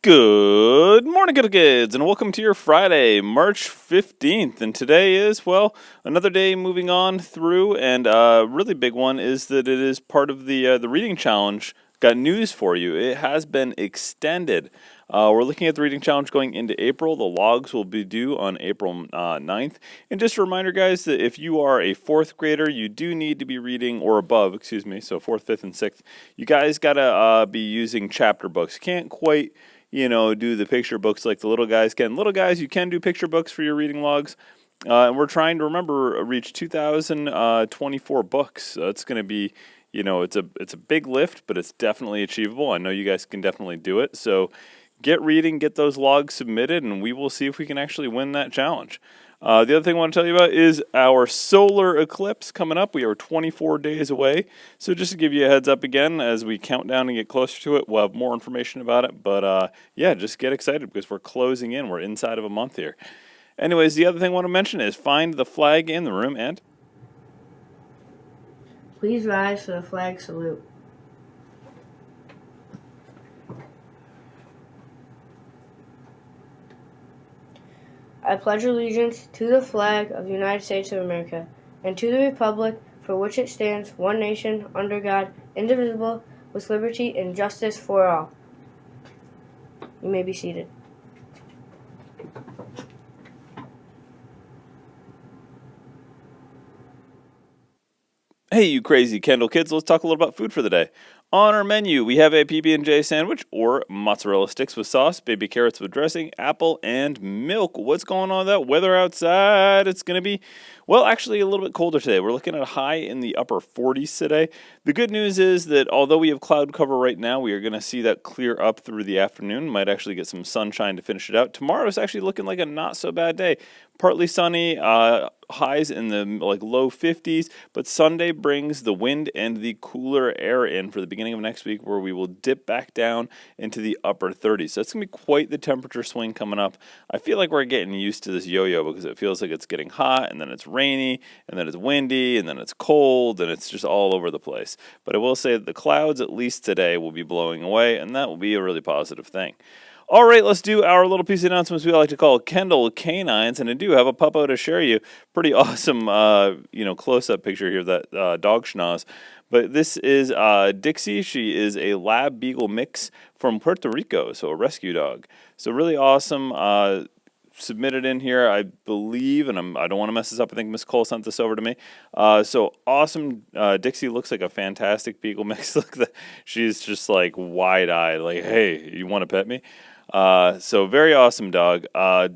Good morning, good kids, and welcome to your Friday, March 15th. And today is, well, another day moving on through, and a really big one is that it is part of the reading challenge. Got news for you. It has been extended. We're looking at the reading challenge going into April. The logs will be due on April 9th. And just a reminder, guys, that if you are a fourth grader, you do need to be reading, or above, excuse me, so fourth, fifth, and sixth. You guys got to be using chapter books. Can't quite do the picture books like the little guys can. Little guys, you can do picture books for your reading logs. And we're trying to reach 2024 books. So it's going to be, it's a big lift, but it's definitely achievable. I know you guys can definitely do it. So get reading, get those logs submitted, and we will see if we can actually win that challenge. The other thing I want to tell you about is our solar eclipse coming up. We are 24 days away. So just to give you a heads up again, as we count down and get closer to it, we'll have more information about it. But yeah, just get excited because we're closing in. We're inside of a month here. Anyways, the other thing I want to mention is find the flag in the room and... Please rise for the flag salute. I pledge allegiance to the flag of the United States of America and to the republic for which it stands, one nation, under God, indivisible, with liberty and justice for all. You may be seated. Hey, you crazy Kendall kids, let's talk a little about food for the day. On our menu, we have a PB&J sandwich or mozzarella sticks with sauce, baby carrots with dressing, apple, and milk. What's going on with that weather outside? It's going to be, well, actually a little bit colder today. We're looking at a high in the upper 40s today. The good news is that although we have cloud cover right now, we are going to see that clear up through the afternoon. Might actually get some sunshine to finish it out. Tomorrow is actually looking like a not so bad day. Partly sunny, highs in the low 50s, but Sunday brings the wind and the cooler air in for the beginning of next week, where we will dip back down into the upper 30s. So it's going to be quite the temperature swing coming up. I feel like we're getting used to this yo-yo because it feels like it's getting hot, and then it's rainy, and then it's windy, and then it's cold, and it's just all over the place. But I will say that the clouds, at least today, will be blowing away, and that will be a really positive thing. All right, let's do our little piece of announcements we like to call Kendall Canines, and I do have a puppo to share you. Pretty awesome, close-up picture here of that dog schnoz. But this is Dixie. She is a lab beagle mix from Puerto Rico, so a rescue dog. So really awesome. Submitted in here, I believe, and I don't want to mess this up. I think Miss Cole sent this over to me. So awesome. Dixie looks like a fantastic beagle mix. Look, she's just like wide-eyed, like, hey, you want to pet me? So very awesome dog.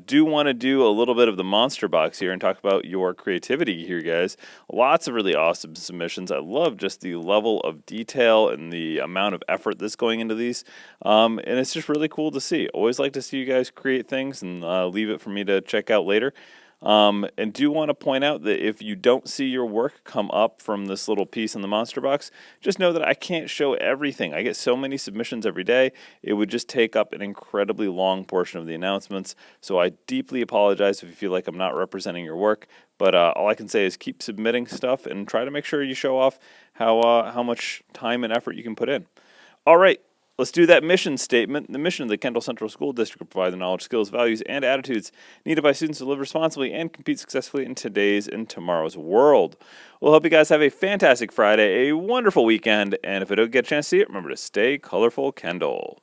Do want to do a little bit of the monster box here and talk about your creativity here, guys. Lots of really awesome submissions. I love just the level of detail and the amount of effort that's going into these. And it's just really cool to see. Always like to see you guys create things and leave it for me to check out later. And do want to point out that if you don't see your work come up from this little piece in the monster box, just know that I can't show everything. I get so many submissions every day, it would just take up an incredibly long portion of the announcements. So I deeply apologize if you feel like I'm not representing your work, but all I can say is keep submitting stuff and try to make sure you show off how much time and effort you can put in. All right. Let's do that mission statement. The mission of the Kendall Central School District to provide the knowledge, skills, values, and attitudes needed by students to live responsibly and compete successfully in today's and tomorrow's world. We'll hope you guys have a fantastic Friday, a wonderful weekend, and if I don't get a chance to see it, remember to stay colorful, Kendall.